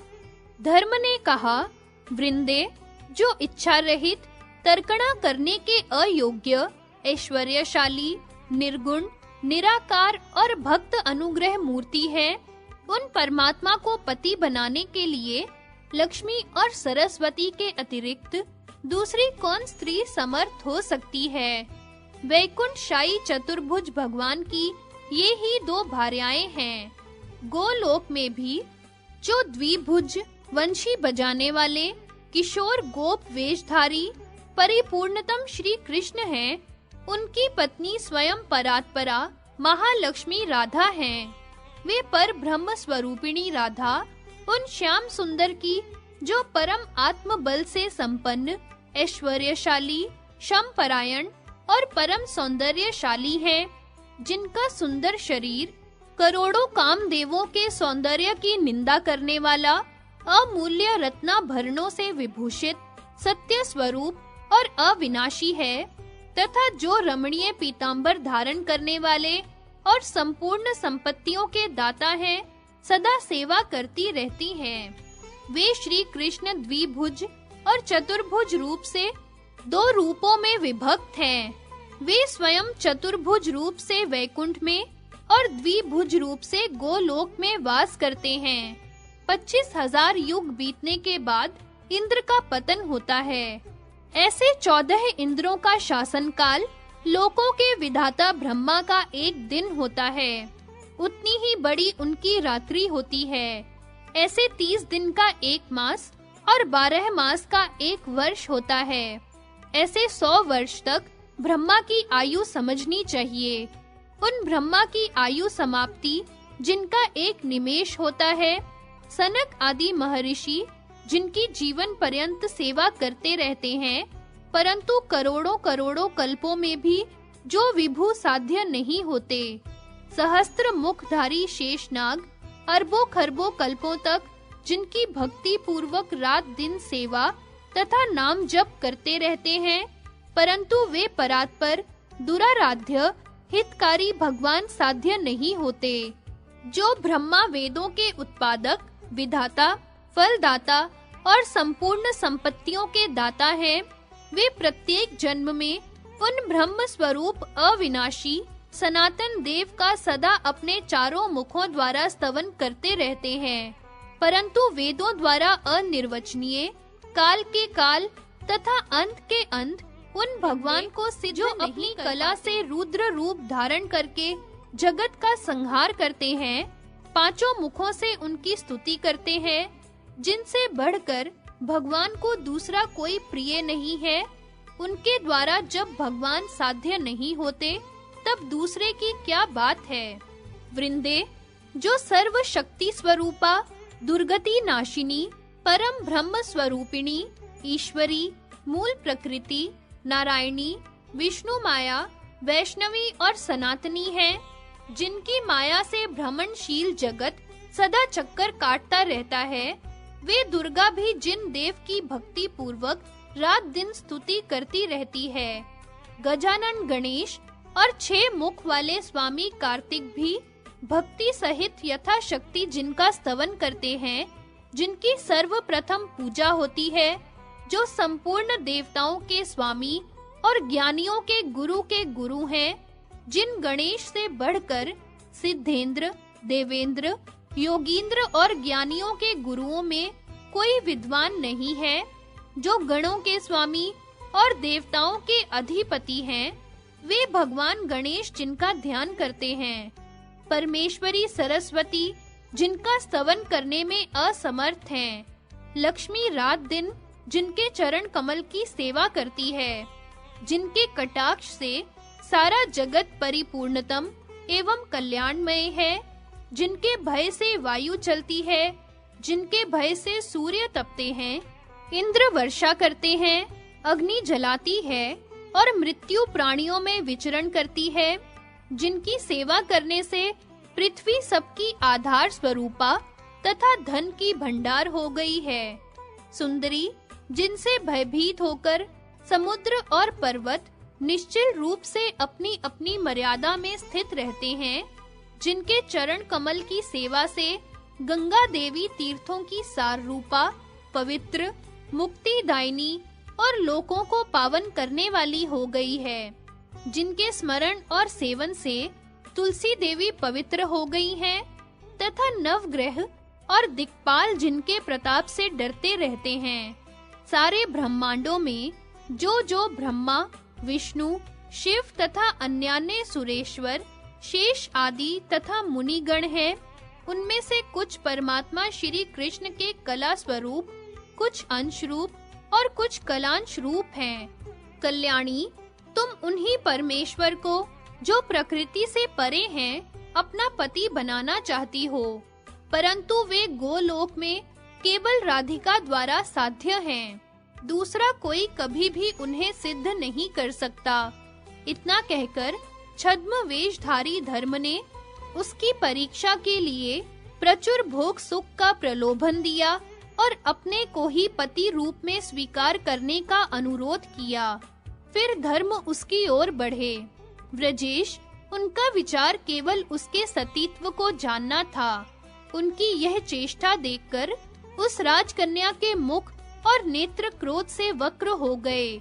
धर्म ने कहा, वृंदे, जो इच्छा रहित, तर्कणा करने के अयोग्य, ऐश्वर्यशाली, निर्गुण, निराकार और भक्त अनुग्रह मूर्ति है, उन परमात्मा को पति बनाने के लिए लक्ष्मी और सरस्वती के अतिरिक्त दूसरी कौन स्त्री समर्थ हो सकती है? वैकुंठशायी चतुर्भुज भगवान की ये ही 2 भार्याएं हैं। गोलोक में भी जो द्विभुज वंशी बजाने वाले किशोर गोप वेशधारी परिपूर्णतम श्री कृष्ण हैं, उनकी पत्नी स्वयं परात्परा महालक्ष्मी राधा हैं। वे पर ब्रह्म स्वरूपिणी राधा उन श्याम सुंदर की जो परम आत्म बल से संपन्न, ऐश्वर्यशाली, शमपरायण और परम सौंदर्यशाली है, जिनका सुंदर शरीर करोड़ों कामदेवों के सौंदर्य की निंदा करने वाला, अमूल्य रत्नाभरणों से विभूषित, सत्य स्वरूप और अविनाशी है, तथा जो रमणीय पीतांबर धारण करने वाले और संपूर्ण संपत्तियों के दाता हैं, सदा सेवा करती रहती हैं। वे श्री कृष्ण द्विभुज और चतुर्भुज रूप से दो रूपों में विभक्त हैं। वे स्वयं चतुर्भुज रूप से वैकुंठ में और द्विभुज रूप से गोलोक में वास करते हैं। 25,000 युग बीतने के बाद इंद्र का पतन होता है। ऐसे 14 इंद्रों का शासन काल लोकों के विधाता ब्रह्मा का एक दिन होता है। उतनी ही बड़ी उनकी रात्रि होती है। ऐसे 30 दिन का एक मास और 12 मास का एक वर्ष होता है। ऐसे 100 वर्ष तक ब्रह्मा की आयु समझनी चाहिए। उन ब्रह्मा की आयु समाप्ति जिनका एक निमेष होता है, सनक आदि महर्षि जिनकी जीवन पर्यंत सेवा करते रहते हैं, परंतु करोड़ों कल्पों में भी जो विभु साध्य नहीं होते, सहस्त्र मुखधारी शेषनाग अरबों खरबों कल्पों तक जिनकी भक्ति पूर्वक रात दिन सेवा तथा नाम जप करते रहते हैं, परंतु वे परात्पर दुराराध्य हितकारी भगवान साध्य नहीं होते। जो ब्रह्मा वेदों के उत्पादक, विधाता, फलदाता और संपूर्ण संपत्तियों के दाता हैं, वे प्रत्येक जन्म में उन ब्रह्म स्वरूप अविनाशी सनातन देव का सदा अपने चारों मुखों द्वारा स्तवन करते रहते हैं, परंतु वेदों द्वारा अनिर्वचनीय, काल के काल तथा अंत के अंत उन भगवान को सिद्ध जो अपनी कला से रुद्र रूप धारण करके जगत का संहार करते हैं, पांचों मुखों से उनकी स्तुति करते हैं, जिनसे बढ़कर भगवान को दूसरा कोई प्रिय नहीं है। उनके द्वारा जब भगवान साध्य नहीं होते, तब दूसरे की क्या बात है। वृंदे, जो सर्व शक्ति स्वरूपा, दुर्गति नाशिनी, परम ब्रह्म स्वरूपिणी, ईश्वरी, मूल प्रकृति, नारायणी, विष्णु माया, वैष्णवी और सनातनी है, जिनकी माया से भ्रमणशील जगत सदा चक्कर काटता रहता है, वे दुर्गा भी जिन देव की भक्ति पूर्वक रात दिन स्तुति करती रहती है, गजानन गणेश और 6 मुख वाले स्वामी कार्तिक भी भक्ति सहित यथाशक्ति जिनका स्तवन करते हैं, जिनकी सर्वप्रथम पूजा होती है, जो संपूर्ण देवताओं के स्वामी और ज्ञानियों के गुरु हैं, जिन गणेश से बढ़कर सिद्धेंद्र, देवेंद्र, योगींद्र और ज्ञानियों के गुरुओं में कोई विद्वान नहीं है, जो गणों के स्वामी और देवताओं के अधिपति हैं, वे भगवान गणेश जिनका ध्यान करते हैं, परमेश्वरी सरस्वती जिनका स्तवन करने में असमर्थ हैं, लक्ष्मी रात दिन जिनके चरण कमल की सेवा करती है, जिनके कटाक्ष से सारा जगत परिपूर्णतम एवं कल्याणमय है, जिनके भय से वायु चलती है, जिनके भय से सूर्य तपते हैं, इंद्र वर्षा करते हैं, अग्नि जलाती है और मृत्यु प्राणियों में विचरण करती है, जिनकी सेवा करने से पृथ्वी सबकी आधार स्वरूपा तथा धन की भंडार हो गई है। सुंदरी, जिनसे भयभीत होकर समुद्र और पर्वत निश्चल रूप से अपनी अपनी मर्यादा में स्थित रहते हैं, जिनके चरण कमल की सेवा से गंगा देवी तीर्थों की सार रूपा, पवित्र, मुक्तिदायिनी और लोकों को पावन करने वाली हो गई है, जिनके स्मरण और सेवन से तुलसी देवी पवित्र हो गई हैं, तथा नवग्रह और दिक्पाल जिनके प्रताप से डरते रहते हैं। सारे ब्रह्मांडों में जो ब्रह्मा, विष्णु, शिव तथा अन्यान्य सुरेश्वर, शेष आदि तथा मुनिगण हैं, उनमें से कुछ परमात्मा श्री कृष्ण के कला स्वरूप, कुछ अंश रूप और कुछ कलांश रूप हैं। कल्याणी, तुम उन्हीं परमेश्वर को जो प्रकृति से परे हैं अपना पति बनाना चाहती हो, परंतु वे गोलोक में केवल राधिका द्वारा साध्य हैं। दूसरा कोई कभी भी उन्हें सिद्ध नहीं कर सकता। इतना कहकर छद्म वेशधारी धर्म ने उसकी परीक्षा के लिए प्रचुर भोग सुख का प्रलोभन दिया और अपने को ही पति रूप में स्वीकार करने का अनुरोध किया। फिर धर्म उसकी ओर बढ़े। व्रजेश, उनका विचार केवल उसके सतीत्व को जानना था। उनकी यह चेष्टा देखकर उस राजकन्या के मुख और नेत्र क्रोध से वक्र हो गए।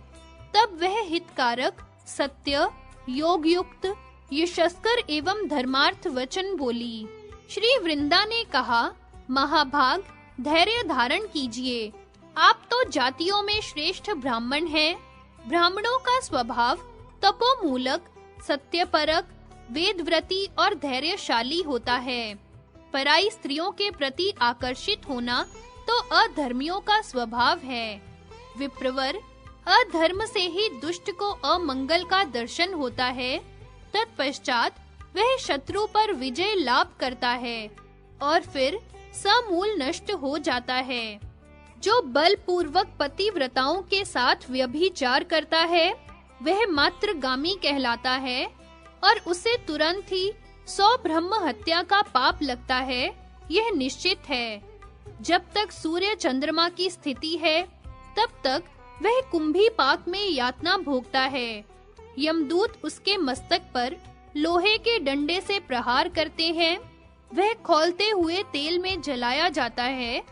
तब वह हितकारक, सत्य, योग युक्त, यशस्कर एवं धर्मार्थ वचन बोली। श्री वृंदा ने कहा, महाभाग, धैर्य धारण कीजिए। आप तो जातियों में श्रेष्ठ ब्राह्मण हैं। ब्राह्मणों का स्वभाव तपोमूलक, सत्यपरक, वेदव्रती और धैर्यशाली होता है। पराई स्त्रियों के प्रति आकर्षित होना तो अधर्मियों का स्वभाव है। विप्रवर, अधर्म से ही दुष्ट को अमंगल का दर्शन होता है। तत्पश्चात वह शत्रु पर विजय लाभ करता है और फिर समूल नष्ट हो जाता है। जो बलपूर्वक पतिव्रताओं के साथ व्यभिचार करता है वह मात्रगामी कहलाता है और उसे तुरंत ही 100 ब्रह्म हत्या का पाप लगता है, यह निश्चित है। जब तक सूर्य चंद्रमा की स्थिति है तब तक वह कुंभी पाक में यातना भोगता है। यमदूत उसके मस्तक पर लोहे के डंडे से प्रहार करते हैं। वह खौलते हुए तेल में जलाया जाता है,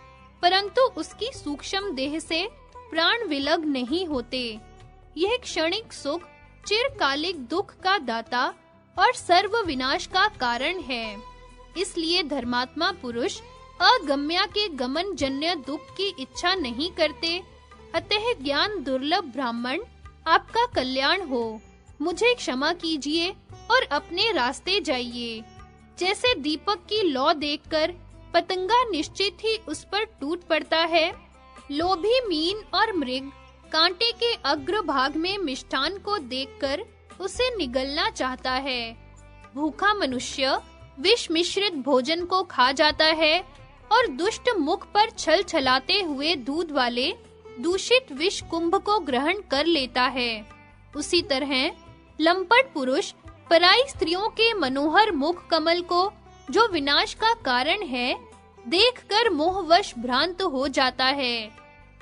परंतु उसकी सूक्ष्म देह से प्राण विलग नहीं होते। यह क्षणिक सुख चिरकालिक दुख का दाता और सर्व विनाश का कारण है। इसलिए धर्मात्मा पुरुष अगम्या के गमन जन्य दुख की इच्छा नहीं करते। अतः ज्ञान दुर्लभ ब्राह्मण, आपका कल्याण हो। मुझे क्षमा कीजिए और अपने रास्ते जाइए। जैसे दीपक की लौ देखकर पतंगा निश्चित ही उस पर टूट पड़ता है, लोभी मीन और मृग कांटे के अग्रभाग में मिष्ठान को देखकर उसे निगलना चाहता है। भूखा मनुष्य विष मिश्रित भोजन को खा जाता है और दुष्ट मुख पर छल छलाते हुए दूध वाले दूषित विष कुंभ को ग्रहण कर लेता है। उसी तरह लंपट पुरुष पराई स्त्रियों के मनोहर मुख कमल को, जो विनाश का कारण है, देखकर मोहवश भ्रांत हो जाता है।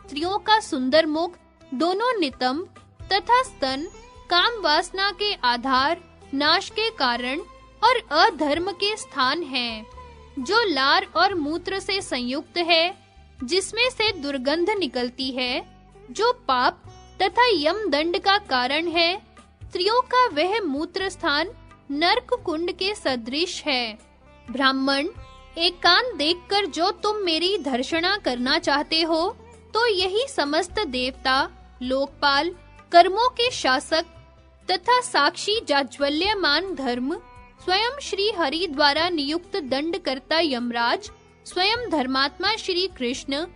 स्त्रियों का सुंदर मुख, दोनों नितंब तथा स्तन काम वासना के आधार, नाश के कारण और अधर्म के स्थान हैं। जो लार और मूत्र से संयुक्त है, जिसमें से दुर्गंध निकलती है, जो पाप तथा यम दंड का कारण है, स्त्रियों का वह मूत्र स्थान नरक कुंड के सदृश है। ब्राह्मण, एकांत देखकर जो तुम मेरी धर्षणा करना चाहते हो, तो यही समस्त देवता, लोकपाल, कर्मों के शासक तथा साक्षी जाज्वल्यमान धर्म, स्वयं श्री हरि द्वारा नियुक्त दंडकर्ता यमराज, स्वयं धर्मात्मा श्री कृष्ण,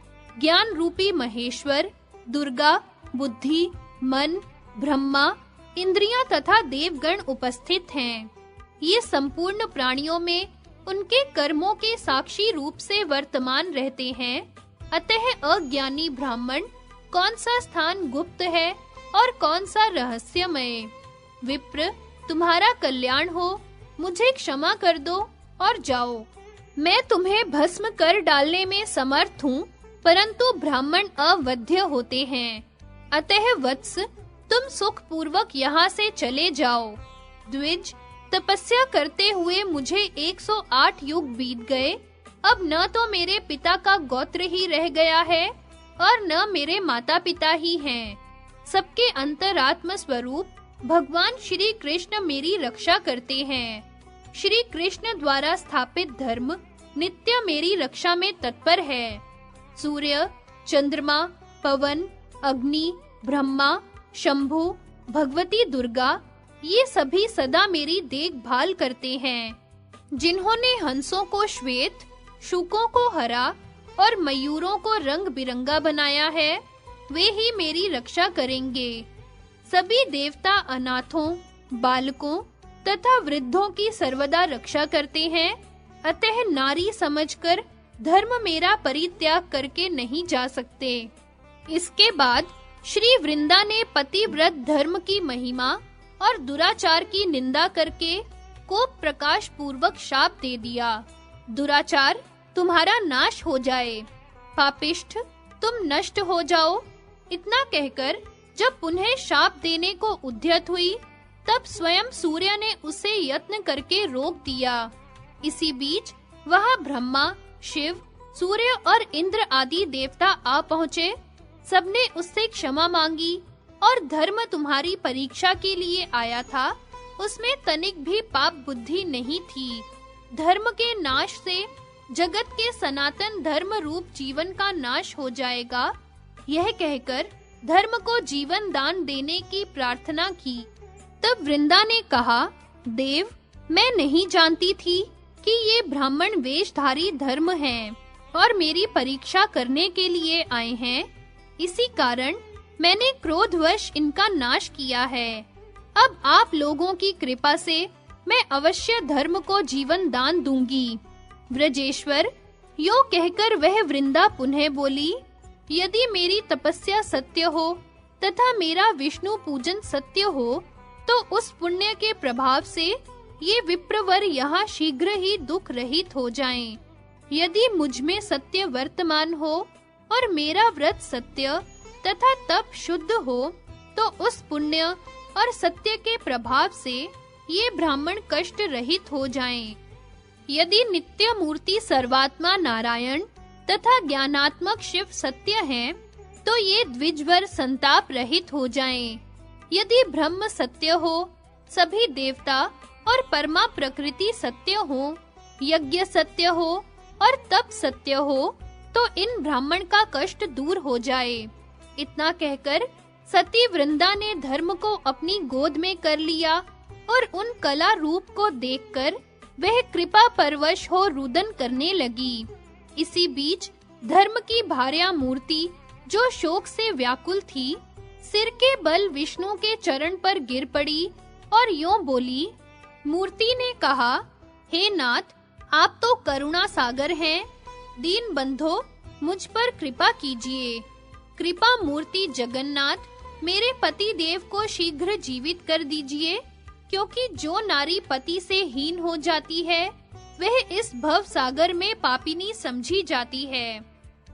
ज्ञान रूपी महेश्वर, दुर्गा, बुद्धि, मन, ब्रह्मा, इंद्रियां तथा देवगण उपस्थित हैं। ये संपूर्ण प्राणियों में उनके कर्मों के साक्षी रूप से वर्तमान रहते हैं। अतः अज्ञानी ब्राह्मण, कौन सा स्थान गुप्त है और कौन सा रहस्यमय? विप्र, तुम्हारा कल्याण हो। मुझे क्षमा कर दो और जाओ। मैं तुम्हें भस्म कर डालने में समर्थ हूँ, परंतु ब्राह्मण अवध्य होते हैं। अतः वत्स, तुम सुख पूर्वक यहाँ से चले जाओ। द्विज, तपस्या करते हुए मुझे 108 युग बीत गए। अब न तो मेरे पिता का गोत्र ही रह गया है और न मेरे माता-पिता ही हैं। सबके अंतरात्म स्वरूप भगवान श्री कृष्ण मेरी रक्षा करते हैं। श्री कृष्ण द्वारा स्थापित धर्म नित्य मेरी रक्षा में तत्पर है। सूर्य, चंद्रमा, पवन, अग्नि, ब्रह्मा, शंभु, भगवती दुर्गा, ये सभी सदा मेरी देखभाल करते हैं। जिन्होंने हंसों को श्वेत, शुकों को हरा और मयूरों को रंग बिरंगा बनाया है, वे ही मेरी रक्षा करेंगे। सभी देवता अनाथों, बालकों तथा वृद्धों की सर्वदा रक्षा करते हैं, अतः नारी समझकर धर्म मेरा परित्याग करके नहीं जा सकते। इसके बाद श्री वृंदा ने पतिव्रत धर्म की महिमा और दुराचार की निंदा करके कोप प्रकाश पूर्वक शाप दे दिया। दुराचार, तुम्हारा नाश हो जाए। पापिष्ठ, तुम नष्ट हो जाओ। इतना कहकर जब पुनः शाप देने को उद्यत हुई, तब स्वयं सूर्य ने उसे यत्न करके रोक दिया। इसी बीच वहां ब्रह्मा, शिव, सूर्य और इंद्र आदि देवता आ पहुँचे। सबने उससे क्षमा मांगी और धर्म तुम्हारी परीक्षा के लिए आया था, उसमें तनिक भी पाप बुद्धि नहीं थी। धर्म के नाश से जगत के सनातन धर्म रूप जीवन का नाश हो जाएगा। यह कहकर धर्म को जीवन दान देने की प्रार्थना की। तब वृंदा ने कहा, देव, मैं नहीं जानती थी कि ये ब्राह्मण वेशधारी धर्म हैं और मेरी परीक्षा करने के लिए आए हैं। इसी कारण मैंने क्रोधवश इनका नाश किया है। अब आप लोगों की कृपा से मैं अवश्य धर्म को जीवन दान दूंगी। व्रजेश्वर, यो कहकर वह वृंदा पुनः बोली, यदि मेरी तपस्या सत्य हो तथा मेरा विष्णु पूजन सत्य हो, तो उस पुण्य के प्रभाव से ये विप्रवर यहाँ शीघ्र ही दुख रहित हो जाएं। यदि मुझ में सत्य वर्तमान हो और मेरा व्रत सत्य तथा तप शुद्ध हो, तो उस पुण्य और सत्य के प्रभाव से ये ब्राह्मण कष्ट रहित हो जाएं। यदि नित्य मूर्ति सर्वात्मा नारायण तथा ज्ञानात्मक शिव सत्य हैं, तो ये द्विजवर संताप रहित हो जाएं। यदि ब्रह्म सत्य हो, सभी देवता और परमा प्रकृति सत्य हो, यज्ञ सत्य हो और तप सत्य हो, तो इन ब्राह्मण का कष्ट दूर हो जाए। इतना कहकर सती वृंदा ने धर्म को अपनी गोद में कर लिया और उन कला रूप को देखकर वह कृपा परवश हो रुदन करने लगी। इसी बीच धर्म की भार्या मूर्ति, जो शोक से व्याकुल थी, सिर के बल विष्णु के चरण पर गिर पड़ी और यूं बोली। मूर्ति ने कहा, हे नाथ, आप तो करुणा सागर हैं। दीन बंधो, मुझ पर कृपा कीजिए। कृपा मूर्ति जगन्नाथ, मेरे पति देव को शीघ्र जीवित कर दीजिए, क्योंकि जो नारी पति से हीन हो जाती है, वह इस भव सागर में पापिनी समझी जाती है।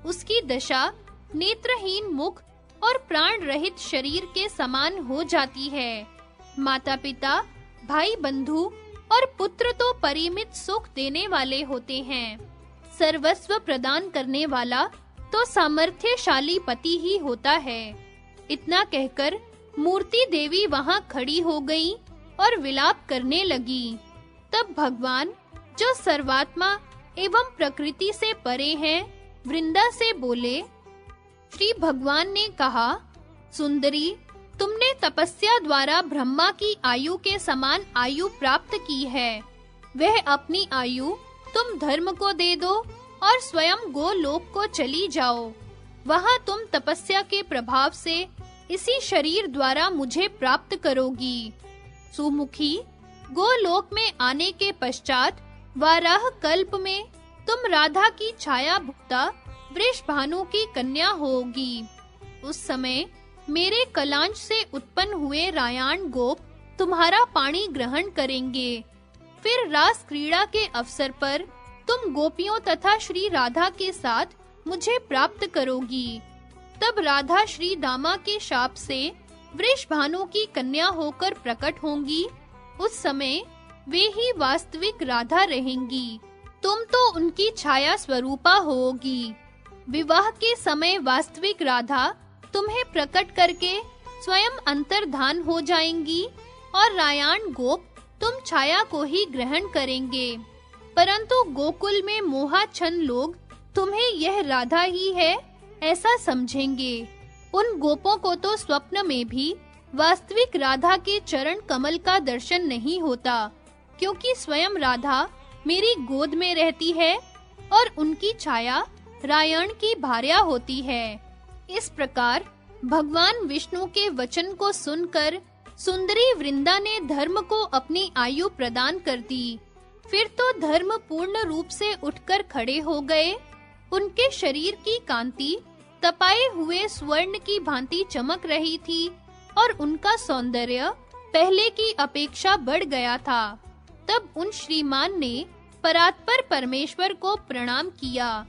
उसकी दशा नेत्रहीन मुख और प्राण रहित शरीर के समान हो जाती है। माता-पिता, भाई बंधु और पुत्र तो परिमित सुख देने वाले होते हैं। सर्वस्व प्रदान करने वाला तो सामर्थ्यशाली पति ही होता है। इतना कहकर मूर्ति देवी वहां खड़ी हो गई और विलाप करने लगी। तब भगवान, जो सर्वात्मा एवं प्रकृति से परे हैं, वृंदा से बोले। श्री भगवान ने कहा, सुंदरी, तुमने तपस्या द्वारा ब्रह्मा की आयु के समान आयु प्राप्त की है। वह अपनी आयु तुम धर्म को दे दो और स्वयं गोलोक को चली जाओ। वहां तुम तपस्या के प्रभाव से इसी शरीर द्वारा मुझे प्राप्त करोगी। सुमुखी, गोलोक में आने के पश्चात वाराह कल्प में तुम राधा की छाया भुक्ता वृषभानु की कन्या होगी। उस समय मेरे कलांच से उत्पन्न हुए रायाण गोप तुम्हारा पानी ग्रहण करेंगे। फिर रास क्रीड़ा के अवसर पर तुम गोपियों तथा श्री राधा के साथ मुझे प्राप्त करोगी। तब राधा श्री दामा के शाप से वृषभानु की कन्या होकर प्रकट होंगी। उस समय वे ही वास्तविक राधा रहेंगी। तुम तो उनकी छाया स्वरूपा होगी। विवाह के समय वास्तविक राधा तुम्हें प्रकट करके स्वयं अंतर्धान हो जाएंगी और रायाण गोप तुम छाया को ही ग्रहण करेंगे। परंतु गोकुल में मोहाच्छन्न लोग तुम्हें यह राधा ही है ऐसा समझेंगे। उन गोपों को तो स्वप्न में भी वास्तविक राधा के चरण कमल का दर्शन नहीं होता, क्योंकि स्वयं राधा मेरी गोद में रहती है और उनकी छाया रायण की भार्या होती है। इस प्रकार भगवान विष्णु के वचन को सुनकर सुंदरी वृंदा ने धर्म को अपनी आयु प्रदान कर दी। फिर तो धर्म पूर्ण रूप से उठकर खड़े हो गए। उनके शरीर की कांति तपाए हुए स्वर्ण की भांति चमक रही थी और उनका सौंदर्य पहले की अपेक्षा बढ़ गया था। तब उन श्रीमान ने परात्पर परमेश्वर को प्रणाम किया